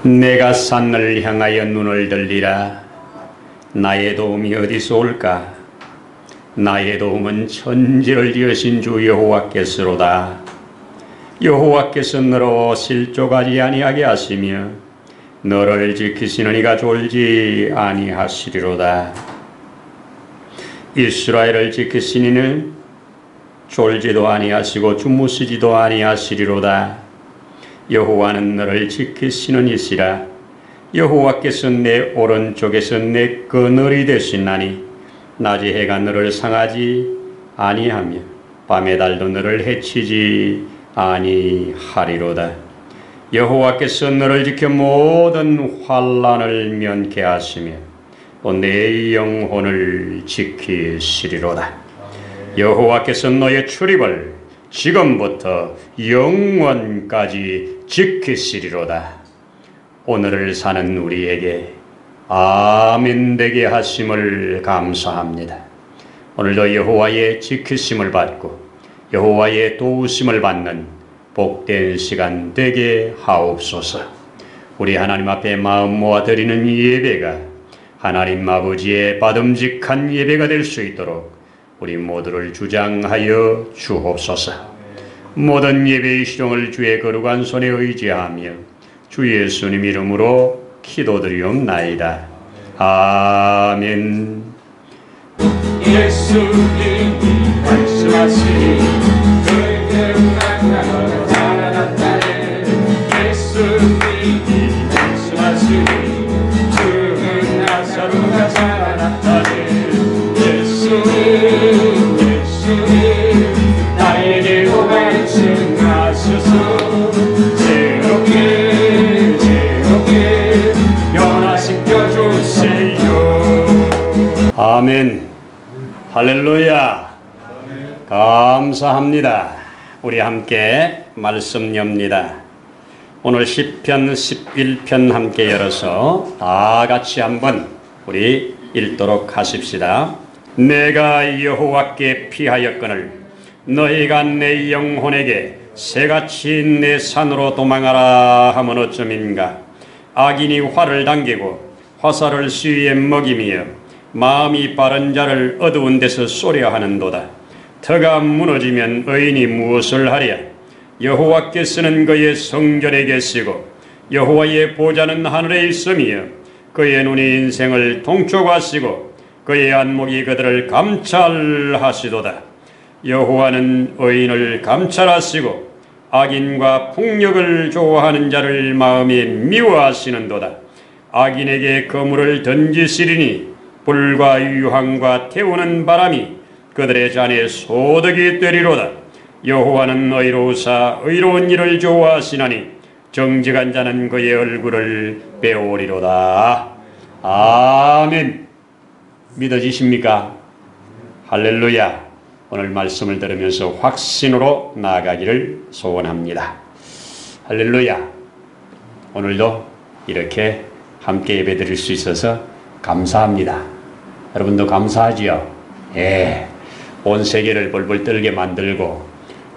내가 산을 향하여 눈을 들리라. 나의 도움이 어디서 올까? 나의 도움은 천지를 지으신 주 여호와께서로다. 여호와께서 너로 실족하지 아니하게 하시며 너를 지키시는 이가 졸지 아니하시리로다. 이스라엘을 지키신 이는 졸지도 아니하시고 주무시지도 아니하시리로다. 여호와는 너를 지키시는 이시라. 여호와께서 내 오른쪽에서 내 그늘이 되시나니 낮에 해가 너를 상하지 아니하며 밤의 달도 너를 해치지 아니하리로다. 여호와께서 너를 지켜 모든 환난을 면케 하시며 또 내 영혼을 지키시리로다. 여호와께서 너의 출입을 지금부터 영원까지 지키시리로다. 오늘을 사는 우리에게 아멘 되게 하심을 감사합니다. 오늘도 여호와의 지키심을 받고 여호와의 도우심을 받는 복된 시간 되게 하옵소서. 우리 하나님 앞에 마음 모아 드리는 예배가 하나님 아버지의 받음직한 예배가 될 수 있도록 우리 모두를 주장하여 주옵소서. 모든 예배의 시종을 주의 거룩한 손에 의지하며 주 예수님 이름으로 기도드리옵나이다. 아멘. 예수님이 말씀하시니 너희들 나가라 자라났다네. 예수님이 말씀하시니 죽은 나사로가 자라났다네. 예수님 나에게도 말씀하셔서 새롭게 변화시켜 주세요. 아멘. 할렐루야. 감사합니다. 우리 함께 말씀 엽니다. 오늘 시편 11편 함께 열어서 다 같이 한번 우리 읽도록 하십시다. 내가 여호와께 피하였거늘 너희가 내 영혼에게 새같이 내 산으로 도망하라 하면 어쩌민가. 악인이 활을 당기고 화살을 수위에 먹이며 마음이 빠른 자를 어두운 데서 쏘려 하는도다. 터가 무너지면 의인이 무엇을 하랴. 여호와께서는 그의 성전에 계시고 여호와의 보좌는 하늘에 있으며 그의 눈이 인생을 통촉하시고 그의 안목이 그들을 감찰하시도다. 여호와는 의인을 감찰하시고 악인과 폭력을 좋아하는 자를 마음에 미워하시는도다. 악인에게 거물을 던지시리니 불과 유황과 태우는 바람이 그들의 잔에 소득이 되리로다. 여호와는 의로우사 의로운 일을 좋아하시나니 정직한 자는 그의 얼굴을 배우리로다. 아멘. 믿어지십니까? 할렐루야. 오늘 말씀을 들으면서 확신으로 나아가기를 소원합니다. 할렐루야. 오늘도 이렇게 함께 예배드릴 수 있어서 감사합니다. 여러분도 감사하지요? 예. 온 세계를 벌벌 떨게 만들고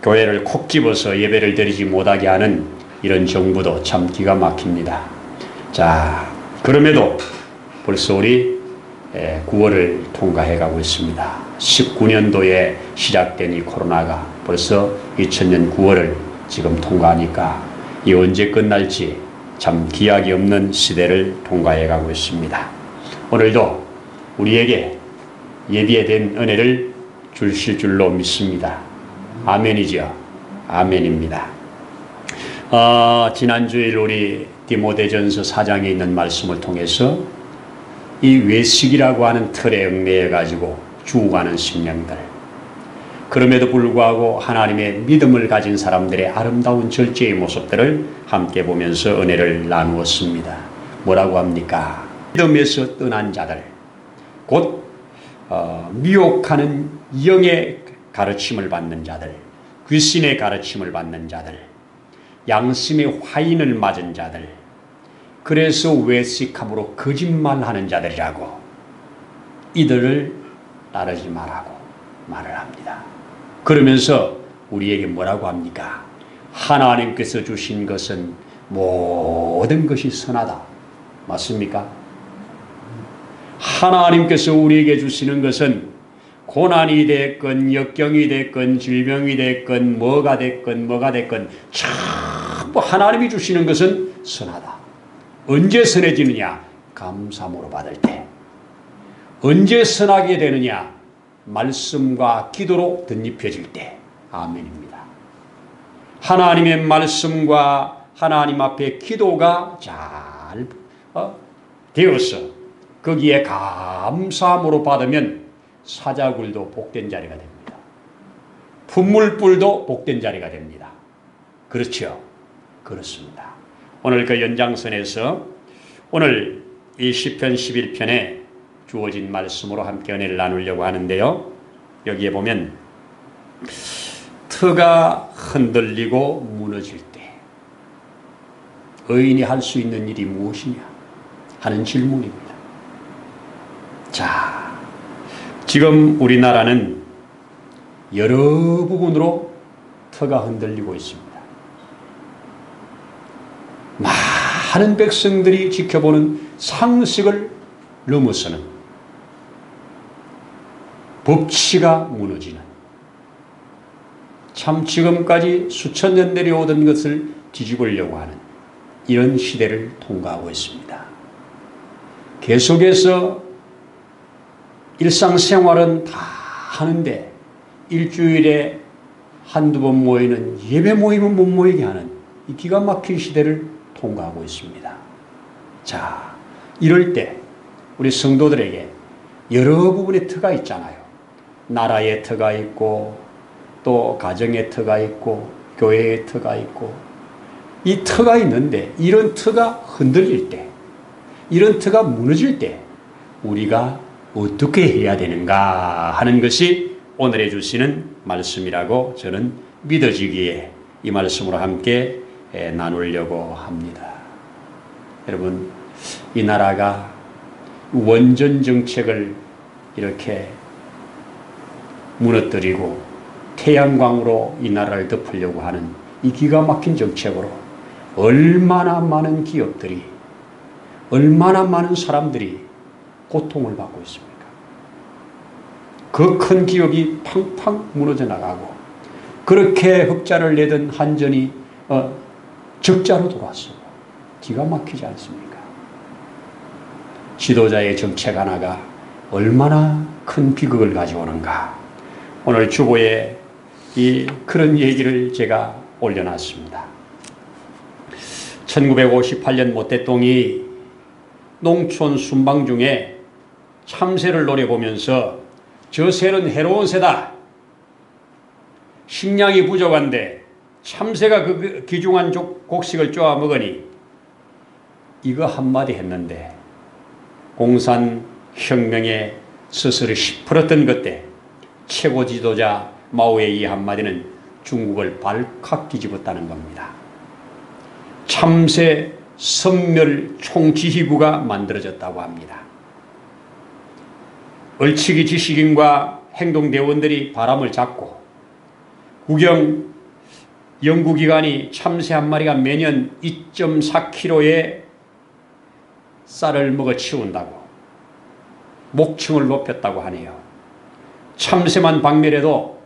교회를 콕 집어서 예배를 드리지 못하게 하는 이런 정부도 참 기가 막힙니다. 자, 그럼에도 벌써 우리 9월을 통과해 가고 있습니다. 19년도에 시작된 이 코로나가 벌써 2000년 9월을 지금 통과하니까 이 언제 끝날지 참 기약이 없는 시대를 통과해 가고 있습니다. 오늘도 우리에게 예비된 은혜를 주실 줄로 믿습니다. 아멘이죠. 아멘입니다. 지난주일 우리 디모데전서 4장에 있는 말씀을 통해서 이 외식이라고 하는 틀에 얽매여 가지고 죽어가는 심령들, 그럼에도 불구하고 하나님의 믿음을 가진 사람들의 아름다운 절제의 모습들을 함께 보면서 은혜를 나누었습니다. 뭐라고 합니까? 믿음에서 떠난 자들, 곧 미혹하는 영의 가르침을 받는 자들, 귀신의 가르침을 받는 자들, 양심의 화인을 맞은 자들, 그래서 외식함으로 거짓말하는 자들이라고 이들을 따르지 말라고 말을 합니다. 그러면서 우리에게 뭐라고 합니까? 하나님께서 주신 것은 모든 것이 선하다. 맞습니까? 하나님께서 우리에게 주시는 것은 고난이 됐건 역경이 됐건 질병이 됐건 뭐가 됐건 전부 하나님이 주시는 것은 선하다. 언제 선해지느냐? 감사함으로 받을 때. 언제 선하게 되느냐? 말씀과 기도로 덧입혀질 때. 아멘입니다. 하나님의 말씀과 하나님 앞에 기도가 잘 되어서 거기에 감사함으로 받으면 사자굴도 복된 자리가 됩니다. 분물불도 복된 자리가 됩니다. 그렇죠? 그렇습니다. 오늘 그 연장선에서 오늘 이 시편 11편에 주어진 말씀으로 함께 은혜를 나누려고 하는데요. 여기에 보면 터가 흔들리고 무너질 때 의인이 할 수 있는 일이 무엇이냐 하는 질문입니다. 자, 지금 우리나라는 여러 부분으로 터가 흔들리고 있습니다. 많은 백성들이 지켜보는 상식을 넘어서는 법치가 무너지는, 참 지금까지 수천 년 내려오던 것을 뒤집으려고 하는 이런 시대를 통과하고 있습니다. 계속해서 일상생활은 다 하는데 일주일에 한두 번 모이는 예배 모임은 못 모이게 하는 이 기가 막힌 시대를 통과하고 있습니다. 자, 이럴 때 우리 성도들에게 여러 부분의 터가 있잖아요. 나라의 터가 있고 또 가정의 터가 있고 교회의 터가 있고 이 터가 있는데 이런 터가 흔들릴 때, 이런 터가 무너질 때 우리가 어떻게 해야 되는가 하는 것이 오늘에 주시는 말씀이라고 저는 믿어지기에 이 말씀으로 함께 나누려고 합니다. 여러분, 이 나라가 원전 정책을 이렇게 무너뜨리고 태양광으로 이 나라를 덮으려고 하는 이 기가 막힌 정책으로 얼마나 많은 기업들이, 얼마나 많은 사람들이 고통을 받고 있습니까? 그 큰 기업이 팡팡 무너져 나가고 그렇게 흑자를 내던 한전이 적자로 돌아왔어. 기가 막히지 않습니까? 지도자의 정책 하나가 얼마나 큰 비극을 가져오는가. 오늘 주보에 그런 얘기를 제가 올려놨습니다. 1958년 모태똥이 농촌 순방 중에 참새를 노려보면서 저 새는 해로운 새다. 식량이 부족한데 참새가 그 귀중한 곡식을 쪼아 먹으니 이거 한마디 했는데 공산혁명의 스스로 시퍼렀던 그때 최고 지도자 마오의 이 한마디는 중국을 발칵 뒤집었다는 겁니다. 참새 선멸 총지휘부가 만들어졌다고 합니다. 얼치기 지식인과 행동대원들이 바람을 잡고 국영 연구기관이 참새 한 마리가 매년 2.4kg의 쌀을 먹어 치운다고 목청을 높였다고 하네요. 참새만 박멸해도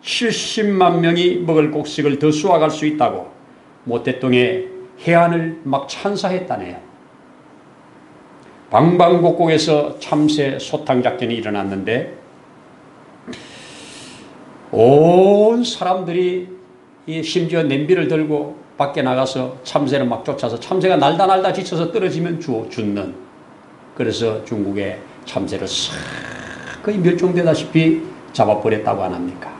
70만 명이 먹을 곡식을 더 수확할 수 있다고 모태똥의 해안을 막 찬사했다네요. 방방곡곡에서 참새 소탕 작전이 일어났는데 온 사람들이 심지어 냄비를 들고 밖에 나가서 참새를 막 쫓아서 참새가 날다 지쳐서 떨어지면 죽는, 그래서 중국의 참새를 싹 거의 멸종되다시피 잡아버렸다고 안 합니까?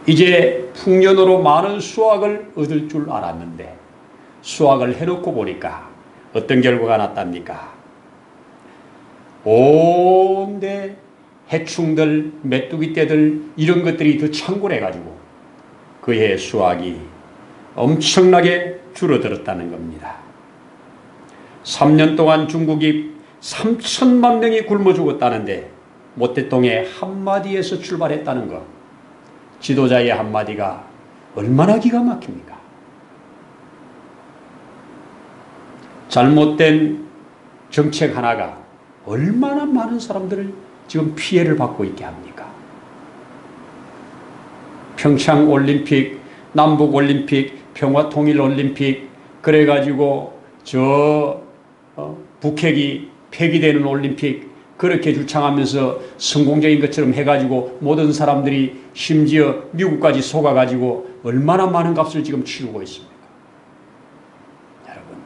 이제 풍년으로 많은 수확을 얻을 줄 알았는데 수확을 해놓고 보니까 어떤 결과가 났답니까? 온데 해충들, 메뚜기떼들 이런 것들이 더 창궐해가지고 그의 수확이 엄청나게 줄어들었다는 겁니다. 3년 동안 중국이 3천만 명이 굶어 죽었다는데 모태똥의 한마디에서 출발했다는 것, 지도자의 한마디가 얼마나 기가 막힙니까? 잘못된 정책 하나가 얼마나 많은 사람들을 지금 피해를 받고 있게 합니까? 평창 올림픽, 남북 올림픽, 평화 통일 올림픽, 그래가지고 북핵이 폐기되는 올림픽, 그렇게 주창하면서 성공적인 것처럼 해가지고 모든 사람들이 심지어 미국까지 속아가지고 얼마나 많은 값을 지금 치르고 있습니까? 여러분,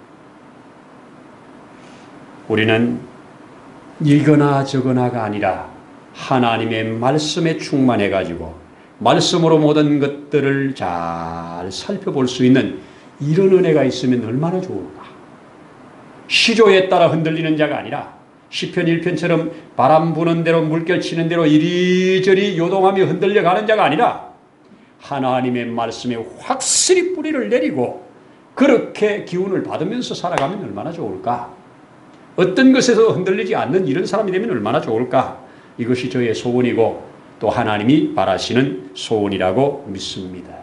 우리는 이거나 저거나가 아니라 하나님의 말씀에 충만해가지고 말씀으로 모든 것들을 잘 살펴볼 수 있는 이런 은혜가 있으면 얼마나 좋을까. 시조에 따라 흔들리는 자가 아니라 시편 1편처럼 바람 부는 대로 물결 치는 대로 이리저리 요동하며 흔들려가는 자가 아니라 하나님의 말씀에 확실히 뿌리를 내리고 그렇게 기운을 받으면서 살아가면 얼마나 좋을까. 어떤 것에서 흔들리지 않는 이런 사람이 되면 얼마나 좋을까. 이것이 저의 소원이고 또 하나님이 바라시는 소원이라고 믿습니다.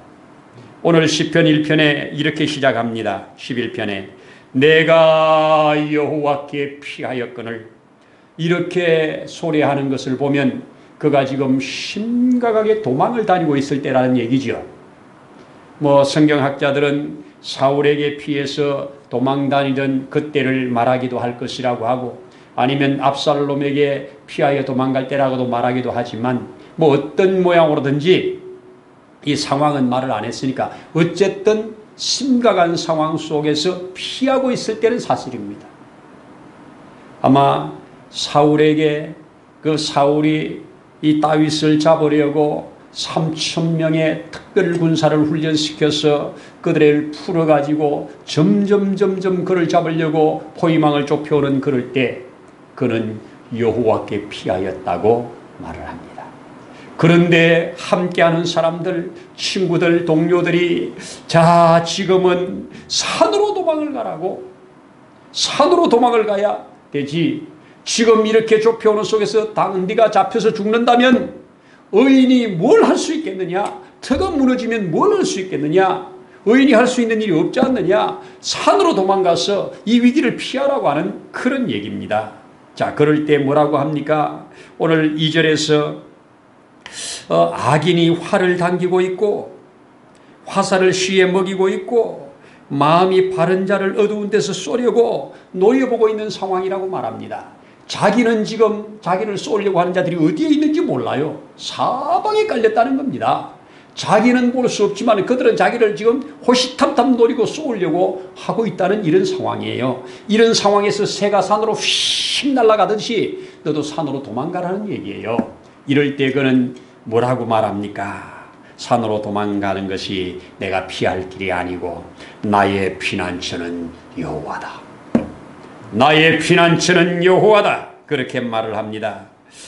오늘 시편 1편에 이렇게 시작합니다. 11편에 내가 여호와께 피하였거늘, 이렇게 소리하는 것을 보면 그가 지금 심각하게 도망을 다니고 있을 때라는 얘기죠. 성경학자들은 사울에게 피해서 도망 다니던 그때를 말하기도 할 것이라고 하고, 아니면 압살롬에게 피하여 도망갈 때라고도 말하기도 하지만 어떤 모양으로든지 이 상황은 말을 안 했으니까 어쨌든 심각한 상황 속에서 피하고 있을 때는 사실입니다. 아마 사울에게 사울이 이 다윗을 잡으려고 3,000명의 특별 군사를 훈련시켜서 그들을 풀어가지고 점점 그를 잡으려고 포위망을 좁혀오는 그럴 때 그는 여호와께 피하였다고 말을 합니다. 그런데 함께하는 사람들, 친구들, 동료들이 자, 지금은 산으로 도망을 가라고, 산으로 도망을 가야 되지. 지금 이렇게 좁혀오는 속에서 네가 잡혀서 죽는다면 의인이 뭘 할 수 있겠느냐? 터가 무너지면 뭘 할 수 있겠느냐? 의인이 할 수 있는 일이 없지 않느냐? 산으로 도망가서 이 위기를 피하라고 하는 그런 얘기입니다. 자, 그럴 때 뭐라고 합니까? 오늘 2절에서 악인이 활을 당기고 있고 화살을 쉬에 먹이고 있고 마음이 바른 자를 어두운 데서 쏘려고 노려보고 있는 상황이라고 말합니다. 자기는 지금 자기를 쏘려고 하는 자들이 어디에 있는지 몰라요. 사방에 깔렸다는 겁니다. 자기는 볼 수 없지만 그들은 자기를 지금 호시탐탐 노리고 쏘려고 하고 있다는 이런 상황이에요. 이런 상황에서 새가 산으로 휙 날아가듯이 너도 산으로 도망가라는 얘기예요. 이럴 때 그는 뭐라고 말합니까? 산으로 도망가는 것이 내가 피할 길이 아니고 나의 피난처는 여호와다. 나의 피난처는 여호와다. 그렇게 말을 합니다.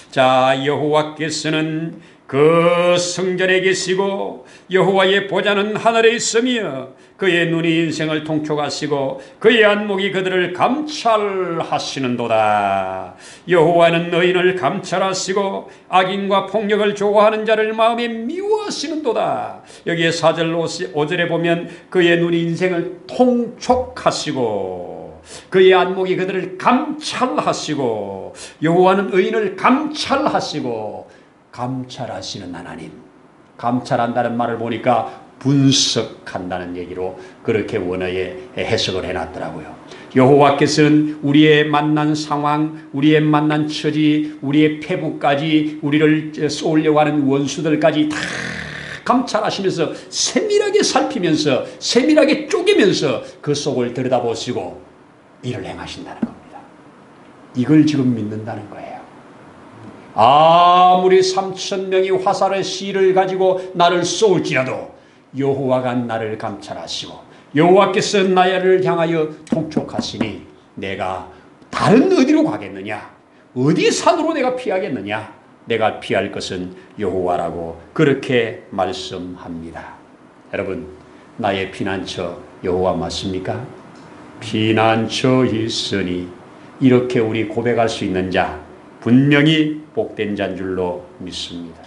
자, 여호와께서는 그 성전에 계시고 여호와의 보좌는 하늘에 있으며 그의 눈이 인생을 통촉하시고 그의 안목이 그들을 감찰하시는도다. 여호와는 의인을 감찰하시고 악인과 폭력을 좋아하는 자를 마음에 미워하시는도다. 여기에 4절 5절에 보면 그의 눈이 인생을 통촉하시고 그의 안목이 그들을 감찰하시고, 여호와는 의인을 감찰하시고, 감찰하시는 하나님. 감찰한다는 말을 보니까 분석한다는 얘기로 그렇게 원어에 해석을 해놨더라고요. 여호와께서는 우리의 만난 상황, 우리의 만난 처지, 우리의 패부까지, 우리를 쏘려고 하는 원수들까지 다 감찰하시면서 세밀하게 살피면서 세밀하게 쪼개면서 그 속을 들여다보시고 일을 행하신다는 겁니다. 이걸 지금 믿는다는 거예요. 아무리 3,000명이 화살의 씨를 가지고 나를 쏘을지라도 여호와가 나를 감찰하시고 여호와께서 나를 향하여 통촉하시니 내가 다른 어디로 가겠느냐? 어디 산으로 내가 피하겠느냐? 내가 피할 것은 여호와라고 그렇게 말씀합니다. 여러분, 나의 피난처 여호와 맞습니까? 피난처 있으니, 이렇게 우리 고백할 수 있는 자 분명히 복된 자인 줄로 믿습니다.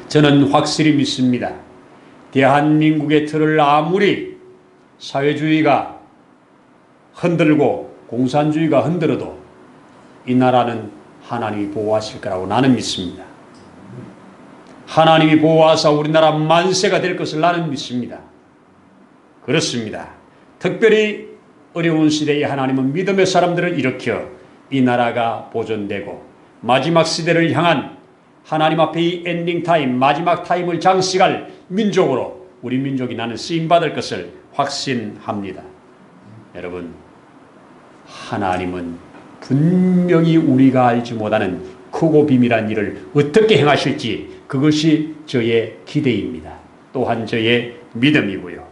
저는 확실히 믿습니다. 대한민국의 틀을 아무리 사회주의가 흔들고 공산주의가 흔들어도 이 나라는 하나님이 보호하실 거라고 나는 믿습니다. 하나님이 보호하사 우리나라 만세가 될 것을 나는 믿습니다. 그렇습니다. 특별히 어려운 시대에 하나님은 믿음의 사람들을 일으켜 이 나라가 보존되고 마지막 시대를 향한 하나님 앞에 이 엔딩 타임, 마지막 타임을 장식할 민족으로 우리 민족이 나는 쓰임받을 것을 확신합니다. 여러분, 하나님은 분명히 우리가 알지 못하는 크고 비밀한 일을 어떻게 행하실지 그것이 저의 기대입니다. 또한 저의 믿음이고요.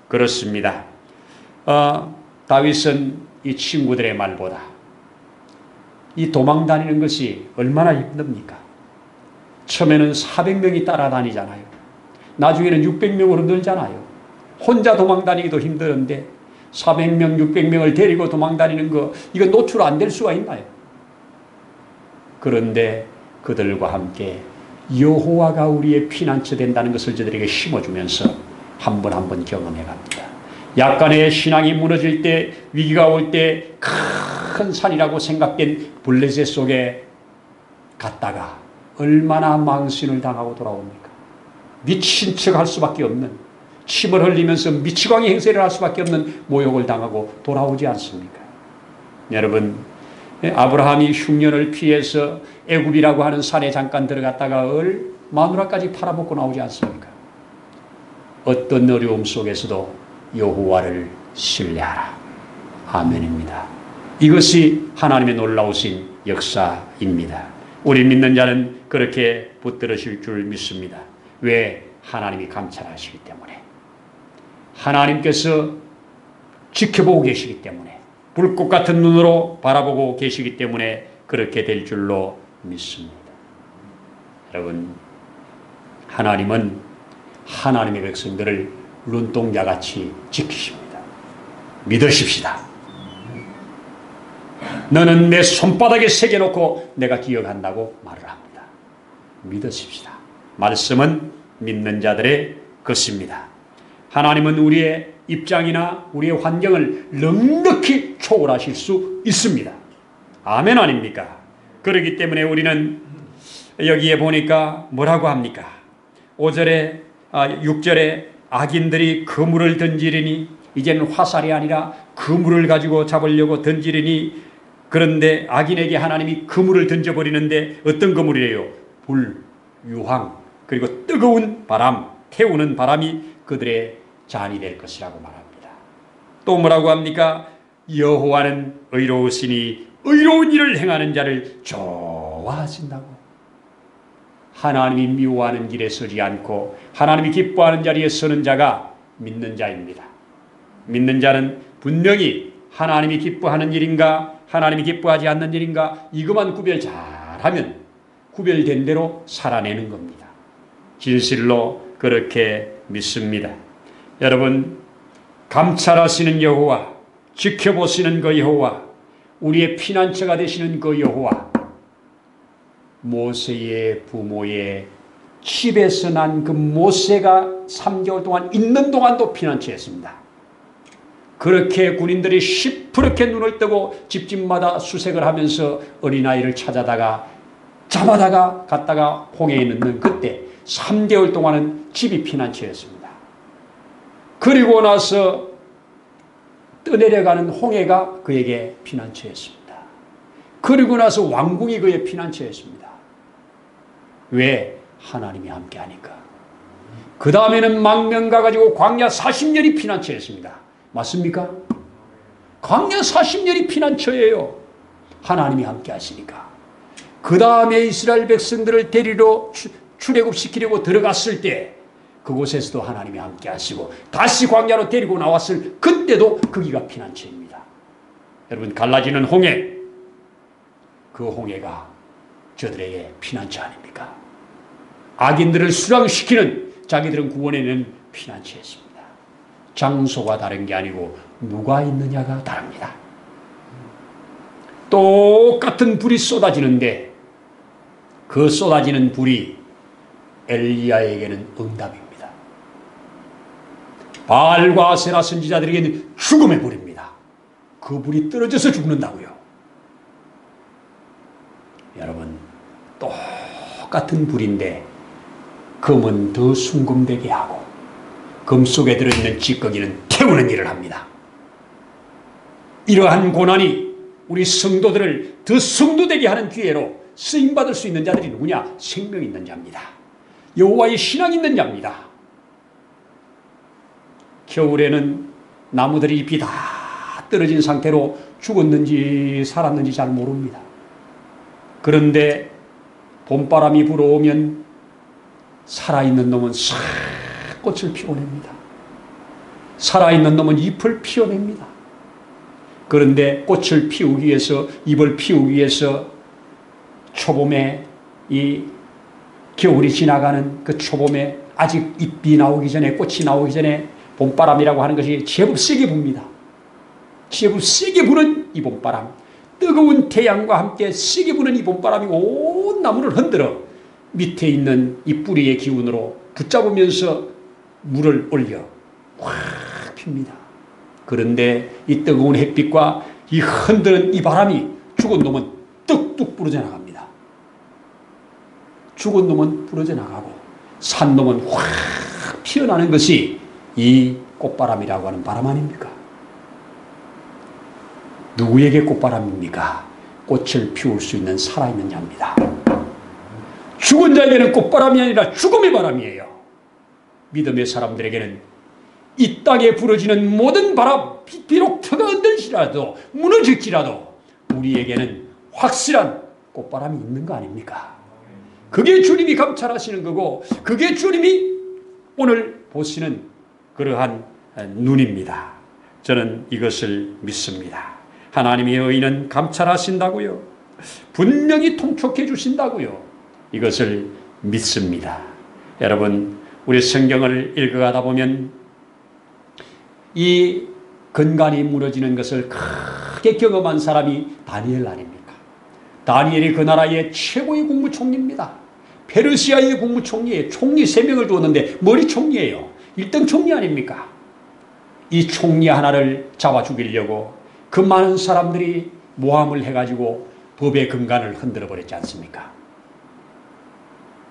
그렇습니다. 다윗은 이 친구들의 말보다 이 도망다니는 것이 얼마나 힘듭니까? 처음에는 400명이 따라다니잖아요. 나중에는 600명으로 늘잖아요. 혼자 도망다니기도 힘드는데 400명, 600명을 데리고 도망다니는 거 이거 노출 안 될 수가 있나요? 그런데 그들과 함께 여호와가 우리의 피난처 된다는 것을 저들에게 심어주면서 한 번 한 번 경험해 갑니다. 약간의 신앙이 무너질 때, 위기가 올 때 큰 산이라고 생각된 블레셋 속에 갔다가 얼마나 망신을 당하고 돌아옵니까? 미친 척 할 수밖에 없는, 침을 흘리면서 미치광이 행세를 할 수밖에 없는 모욕을 당하고 돌아오지 않습니까? 여러분, 아브라함이 흉년을 피해서 애굽이라고 하는 산에 잠깐 들어갔다가 마누라까지 팔아먹고 나오지 않습니까? 어떤 어려움 속에서도 여호와를 신뢰하라. 아멘입니다. 이것이 하나님의 놀라우신 역사입니다. 우리 믿는 자는 그렇게 붙들으실 줄 믿습니다. 왜? 하나님이 감찰하시기 때문에, 하나님께서 지켜보고 계시기 때문에, 불꽃 같은 눈으로 바라보고 계시기 때문에 그렇게 될 줄로 믿습니다. 여러분, 하나님은 하나님의 백성들을 눈동자같이 지키십니다. 믿으십시다. 너는 내 손바닥에 새겨놓고 내가 기억한다고 말을 합니다. 믿으십시다. 말씀은 믿는 자들의 것입니다. 하나님은 우리의 입장이나 우리의 환경을 넉넉히 초월하실 수 있습니다. 아멘 아닙니까? 그렇기 때문에 우리는 여기에 보니까 뭐라고 합니까? 6절에 악인들이 그물을 던지리니, 이제는 화살이 아니라 그물을 가지고 잡으려고 던지리니, 그런데 악인에게 하나님이 그물을 던져버리는데 어떤 그물이래요? 불, 유황, 그리고 뜨거운 바람, 태우는 바람이 그들의 잔이 될 것이라고 말합니다. 또 뭐라고 합니까? 여호와는 의로우시니 의로운 일을 행하는 자를 좋아하신다고. 하나님이 미워하는 길에 서지 않고 하나님이 기뻐하는 자리에 서는 자가 믿는 자입니다. 믿는 자는 분명히 하나님이 기뻐하는 일인가 하나님이 기뻐하지 않는 일인가 이것만 구별 잘하면 구별된 대로 살아내는 겁니다. 진실로 그렇게 믿습니다. 여러분, 감찰하시는 여호와, 지켜보시는 그 여호와, 우리의 피난처가 되시는 그 여호와, 모세의 부모의 집에서 난 그 모세가 3개월 동안 있는 동안도 피난처였습니다. 그렇게 군인들이 시퍼렇게 눈을 뜨고 집집마다 수색을 하면서 어린아이를 찾아다가 잡아다가 갔다가 홍해에 넣는 그때 3개월 동안은 집이 피난처였습니다. 그리고 나서 떠내려가는 홍해가 그에게 피난처였습니다. 그리고 나서 왕궁이 그의 피난처였습니다. 왜? 하나님이 함께하니까. 그 다음에는 망명 가가지고 광야 40년이 피난처였습니다. 맞습니까? 광야 40년이 피난처예요. 하나님이 함께 하시니까. 그 다음에 이스라엘 백성들을 데리러 출애굽시키려고 들어갔을 때 그곳에서도 하나님이 함께 하시고 다시 광야로 데리고 나왔을 그때도 거기가 피난처입니다. 여러분, 갈라지는 홍해, 그 홍해가 저들에게 피난처 아닙니까? 악인들을 수랑시키는, 자기들은 구원해내는 피난처였습니다. 장소가 다른 게 아니고 누가 있느냐가 다릅니다. 똑같은 불이 쏟아지는데 그 쏟아지는 불이 엘리야에게는 응답입니다. 바알과 아세라 선지자들에게는 죽음의 불입니다. 그 불이 떨어져서 죽는다고요. 여러분, 똑같은 불인데 금은 더 순금되게 하고 금 속에 들어있는 찌꺼기는 태우는 일을 합니다. 이러한 고난이 우리 성도들을 더 성도되게 하는 기회로 쓰임받을 수 있는 자들이 누구냐? 생명 있는 자입니다. 여호와의 신앙 있는 자입니다. 겨울에는 나무들이 잎이 다 떨어진 상태로 죽었는지 살았는지 잘 모릅니다. 그런데 봄바람이 불어오면 살아있는 놈은 싹 꽃을 피워냅니다. 살아있는 놈은 잎을 피워냅니다. 그런데 꽃을 피우기 위해서, 잎을 피우기 위해서 초봄에 이 겨울이 지나가는 그 초봄에 아직 잎이 나오기 전에, 꽃이 나오기 전에 봄바람이라고 하는 것이 제법 세게 붑니다. 제법 세게 부는 이 봄바람, 뜨거운 태양과 함께 세게 부는 이 봄바람이 온 나무를 흔들어 밑에 있는 이 뿌리의 기운으로 붙잡으면서 물을 올려 확 핍니다. 그런데 이 뜨거운 햇빛과 이 흔드는 이 바람이 죽은 놈은 뚝뚝 부러져 나갑니다. 죽은 놈은 부러져 나가고 산 놈은 확 피어나는 것이 이 꽃바람이라고 하는 바람 아닙니까? 누구에게 꽃바람입니까? 꽃을 피울 수 있는 살아있는 자입니다. 죽은 자에게는 꽃바람이 아니라 죽음의 바람이에요. 믿음의 사람들에게는 이 땅에 부러지는 모든 바람, 비록 터가 흔들지라도 무너질지라도 우리에게는 확실한 꽃바람이 있는 거 아닙니까? 그게 주님이 감찰하시는 거고, 그게 주님이 오늘 보시는 그러한 눈입니다. 저는 이것을 믿습니다. 하나님의 의인은 감찰하신다고요. 분명히 통촉해 주신다고요. 이것을 믿습니다. 여러분, 우리 성경을 읽어가다 보면 이 근간이 무너지는 것을 크게 경험한 사람이 다니엘 아닙니까? 다니엘이 그 나라의 최고의 국무총리입니다. 페르시아의 국무총리에 총리 3명을 두었는데 머리 총리예요. 1등 총리 아닙니까? 이 총리 하나를 잡아 죽이려고 그 많은 사람들이 모함을 해가지고 법의 근간을 흔들어 버렸지 않습니까?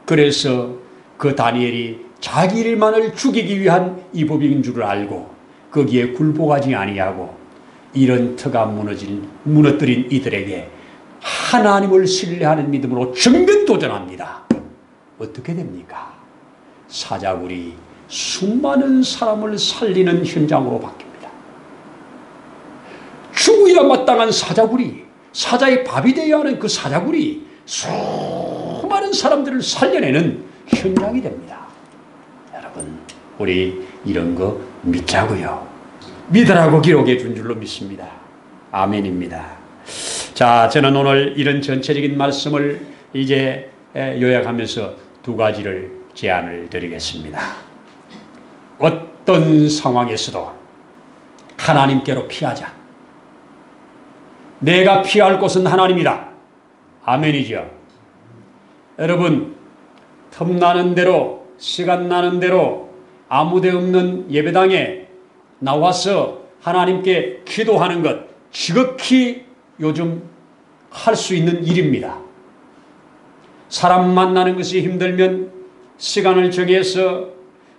그래서 그 다니엘이 자기 일만을 죽이기 위한 이 법인 줄을 알고 거기에 굴복하지 아니하고 이런 터가 무너뜨린 이들에게 하나님을 신뢰하는 믿음으로 정면 도전합니다. 어떻게 됩니까? 사자굴이 수많은 사람을 살리는 현장으로 바뀝니다. 죽어야 마땅한 사자굴이, 사자의 밥이 되어야 하는 그 사자굴이 수많은 사람들을 살려내는 현장이 됩니다. 여러분, 우리 이런 거 믿자고요. 믿으라고 기록해 준 줄로 믿습니다. 아멘입니다. 자, 저는 오늘 이런 전체적인 말씀을 이제 요약하면서 2가지를 제안을 드리겠습니다. 어떤 상황에서도 하나님께로 피하자. 내가 피할 곳은 하나님이다. 아멘이죠. 여러분, 틈나는 대로, 시간 나는 대로 아무데 없는 예배당에 나와서 하나님께 기도하는 것 지극히 요즘 할 수 있는 일입니다. 사람 만나는 것이 힘들면 시간을 정해서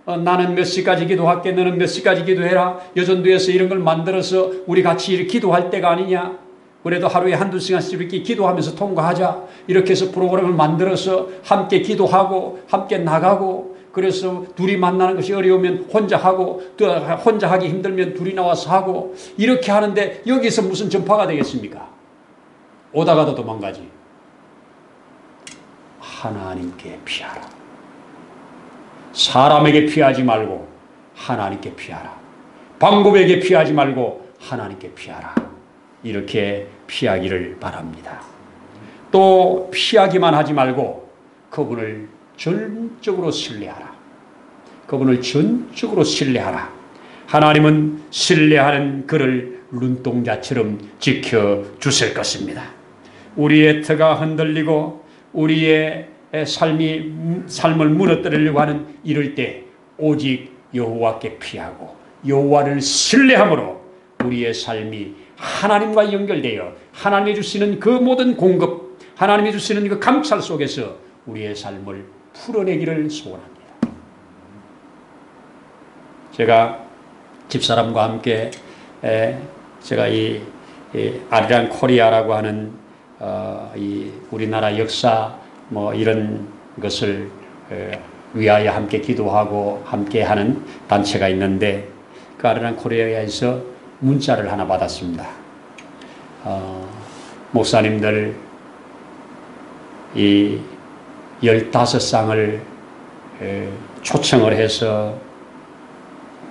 나는 몇 시까지 기도할게, 너는 몇 시까지 기도해라. 여전도에서 이런 걸 만들어서 우리 같이 이렇게 기도할 때가 아니냐. 그래도 하루에 1-2시간씩 이렇게 기도하면서 통과하자. 이렇게 해서 프로그램을 만들어서 함께 기도하고 함께 나가고, 그래서 둘이 만나는 것이 어려우면 혼자 하고, 또 혼자 하기 힘들면 둘이 나와서 하고, 이렇게 하는데 여기서 무슨 전파가 되겠습니까? 오다가도 도망가지. 하나님께 피하라. 사람에게 피하지 말고 하나님께 피하라. 방법에게 피하지 말고 하나님께 피하라. 이렇게 피하기를 바랍니다. 또 피하기만 하지 말고 그분을 전적으로 신뢰하라. 그분을 전적으로 신뢰하라. 하나님은 신뢰하는 그를 눈동자처럼 지켜주실 것입니다. 우리의 터가 흔들리고 우리의 삶을 무너뜨리려고 하는 이럴 때 오직 여호와께 피하고 여호와를 신뢰함으로 우리의 삶이 하나님과 연결되어 하나님이 주시는 그 모든 공급, 하나님이 주시는 그 감찰 속에서 우리의 삶을 풀어내기를 소원합니다. 제가 집사람과 함께 제가 이 아리랑 코리아라고 하는 이 우리나라 역사 뭐 이런 것을 위하여 함께 기도하고 함께하는 단체가 있는데 그 아리랑 코리아에서 문자를 하나 받았습니다. 목사님들 이 15쌍을 초청을 해서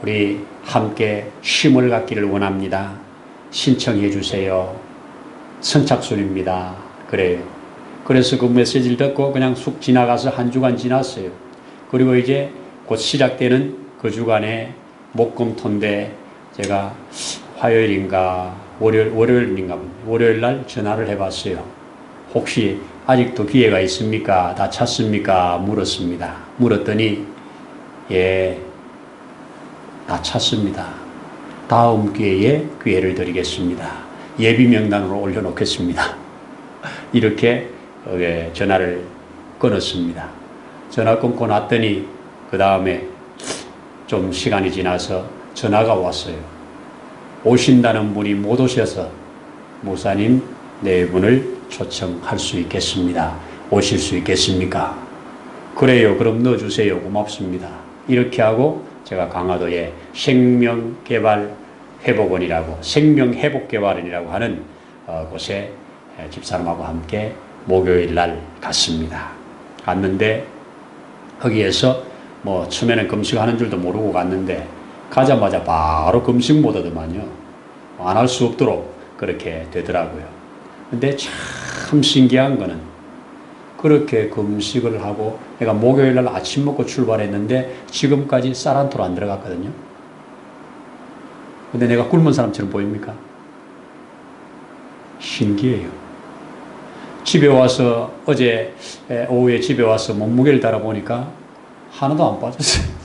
우리 함께 쉼을 갖기를 원합니다. 신청해 주세요. 선착순입니다. 그래요. 그래서 그 메시지를 듣고 그냥 쑥 지나가서 한 주간 지났어요. 그리고 이제 곧 시작되는 그 주간에 목금토인데 제가 화요일인가 월요일 날 전화를 해봤어요. 혹시 아직도 기회가 있습니까? 다 찼습니까? 물었습니다. 물었더니 예, 다 찼습니다. 다음 기회에 기회를 드리겠습니다. 예비 명단으로 올려놓겠습니다. 이렇게 전화를 끊었습니다. 전화 끊고 났더니 그 다음에 좀 시간이 지나서 전화가 왔어요. 오신다는 분이 못 오셔서 목사님 네 분을 초청할 수 있겠습니다. 오실 수 있겠습니까? 그래요. 그럼 넣어주세요. 고맙습니다. 이렇게 하고 제가 강화도에 생명회복개발원이라고 하는 곳에 집사람하고 함께 목요일 날 갔습니다. 갔는데 거기에서 뭐 처음에는 금식하는 줄도 모르고 갔는데 가자마자 바로 금식 모드더만요. 안 할 수 없도록 그렇게 되더라고요. 근데 참 신기한 거는 그렇게 금식을 하고 내가 목요일 날 아침 먹고 출발했는데 지금까지 쌀 한 토로 안 들어갔거든요. 근데 내가 굶은 사람처럼 보입니까? 신기해요. 집에 와서 어제 오후에 집에 와서 몸무게를 달아보니까 하나도 안 빠졌어요.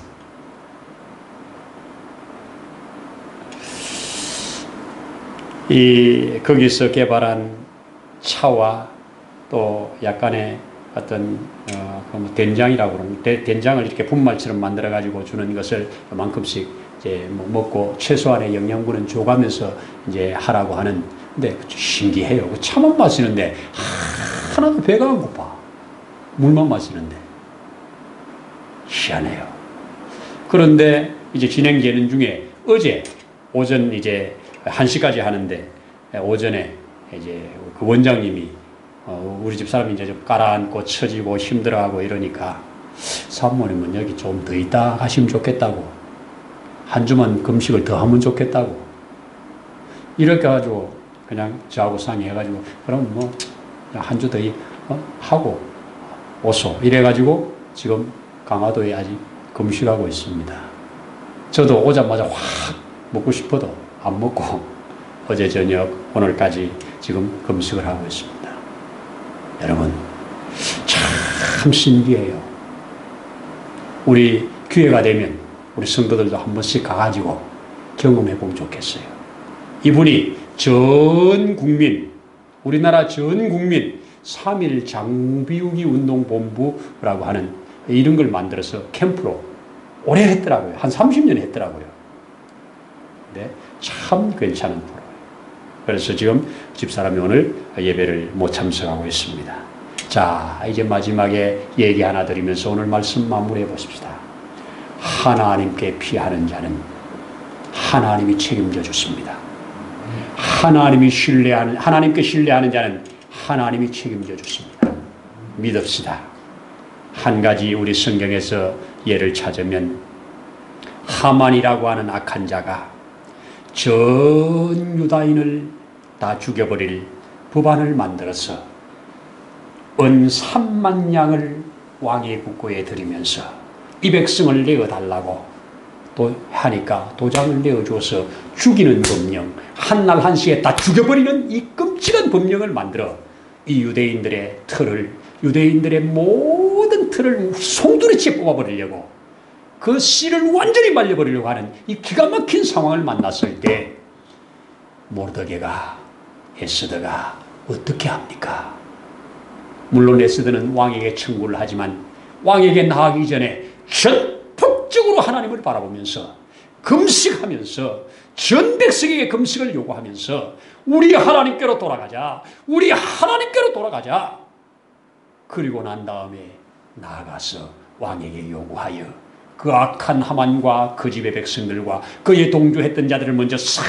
거기서 개발한 차와 또 약간의 어떤 된장이라고 그러는데 된장을 이렇게 분말처럼 만들어 가지고 주는 것을 요만큼씩 이제 먹고 최소한의 영양분은 줘가면서 이제 하라고 하는. 근데 신기해요. 차만 마시는데 하나도 배가 안 고파. 물만 마시는데 희한해요. 그런데 이제 진행되는 중에 어제 오전 이제 1시까지 하는데 오전에 이제 그 원장님이 우리 집 사람이 이제 좀 깔아앉고 처지고 힘들어하고 이러니까 사모님은 여기 좀 더 있다 가시면 좋겠다고, 한 주만 금식을 더 하면 좋겠다고 이렇게 해가지고 그냥 저하고 상의해가지고 그럼 뭐 한 주 더 하고 오소 이래가지고 지금 강화도에 아직 금식하고 있습니다. 저도 오자마자 확 먹고 싶어도 안 먹고 어제 저녁 오늘까지 지금 금식을 하고 있습니다. 여러분 참 신기해요. 우리 기회가 되면 우리 성도들도 한 번씩 가가지고 경험해 보면 좋겠어요. 이분이 전 국민, 우리나라 전 국민 3.1 장비우기 운동본부라고 하는 이런 걸 만들어서 캠프로 오래 했더라고요. 한 30년 했더라고요. 근데 참 괜찮은 프로예요. 그래서 지금 집사람이 오늘 예배를 못 참석하고 있습니다. 자, 이제 마지막에 얘기 하나 드리면서 오늘 말씀 마무리해 보십시다. 하나님께 피하는 자는 하나님이 책임져 주십니다. 하나님께 신뢰하는 자는 하나님이 책임져 주십니다. 믿읍시다. 한 가지 우리 성경에서 예를 찾으면 하만이라고 하는 악한 자가 전 유다인을 다 죽여버릴 법안을 만들어서 은 3만 양을 왕의 국고에 드리면서 이 백성을 내어달라고 또 하니까 도장을 내어줘서 죽이는 법령, 한날 한시에 다 죽여버리는 이 끔찍한 법령을 만들어 이 유대인들의 모든 틀을 송두리째 뽑아버리려고, 그 씨를 완전히 말려버리려고 하는 이 기가 막힌 상황을 만났을 때 모르드게가 에스더가 어떻게 합니까? 물론 에스더는 왕에게 청구를 하지만 왕에게 나가기 전에 전폭적으로 하나님을 바라보면서 금식하면서 전 백성에게 금식을 요구하면서 우리 하나님께로 돌아가자. 우리 하나님께로 돌아가자. 그리고 난 다음에 나아가서 왕에게 요구하여 그 악한 하만과 그 집의 백성들과 그의 동조했던 자들을 먼저 싹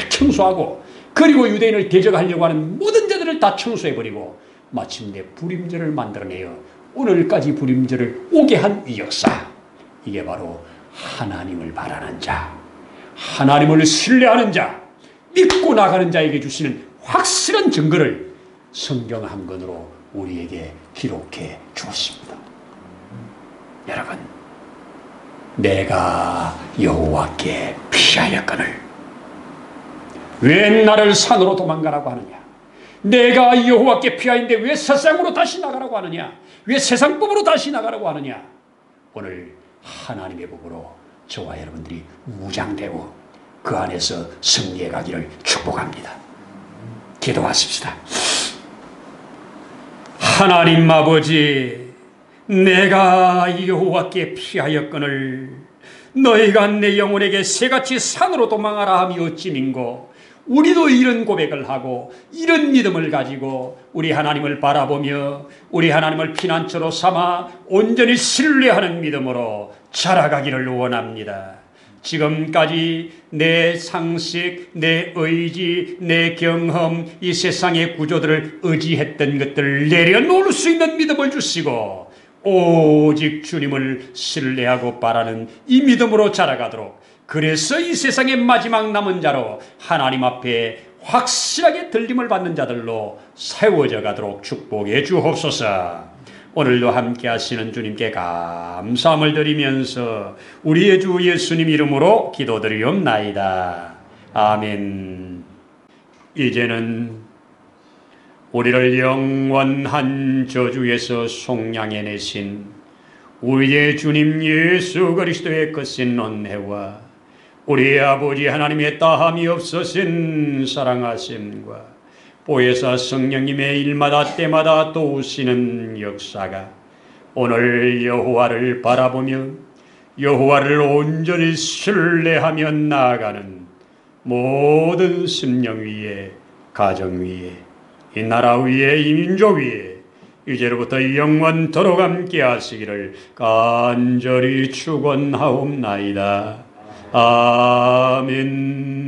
청소하고 그리고 유대인을 대적하려고 하는 모든 자들을 다 청소해버리고 마침내 불임절을 만들어내어 오늘까지 불임절을 오게 한 이 역사. 이게 바로 하나님을 바라는 자, 하나님을 신뢰하는 자, 믿고 나가는 자에게 주시는 확실한 증거를 성경 한 권으로 우리에게 기록해 주었습니다. 여러분, 내가 여호와께 피하였거늘 왜 나를 산으로 도망가라고 하느냐? 내가 여호와께 피하인데 왜 세상으로 다시 나가라고 하느냐? 왜 세상법으로 다시 나가라고 하느냐? 오늘 하나님의 법으로 저와 여러분들이 무장되고 그 안에서 승리해 가기를 축복합니다. 기도하십시다. 하나님 아버지, 내가 여호와께 피하였거늘 너희가 내 영혼에게 새같이 산으로 도망하라 함이 어찌민고. 우리도 이런 고백을 하고 이런 믿음을 가지고 우리 하나님을 바라보며 우리 하나님을 피난처로 삼아 온전히 신뢰하는 믿음으로 자라가기를 원합니다. 지금까지 내 상식, 내 의지, 내 경험, 이 세상의 구조들을 의지했던 것들을 내려놓을 수 있는 믿음을 주시고 오직 주님을 신뢰하고 바라는 이 믿음으로 자라가도록, 그래서 이 세상의 마지막 남은 자로 하나님 앞에 확실하게 들림을 받는 자들로 세워져 가도록 축복해 주옵소서. 오늘도 함께 하시는 주님께 감사함을 드리면서 우리의 주 예수님 이름으로 기도드리옵나이다. 아멘. 이제는 우리를 영원한 저주에서 속량해내신 우리의 주님 예수 그리스도의 거센 은혜와 우리 아버지 하나님의 따함이 없으신 사랑하심과 보혜사 성령님의 일마다 때마다 도우시는 역사가 오늘 여호와를 바라보며 여호와를 온전히 신뢰하며 나아가는 모든 심령 위에, 가정 위에, 이 나라 위에, 이 민족 위에 이제로부터 영원토록 함께 하시기를 간절히 축원하옵나이다. 아멘.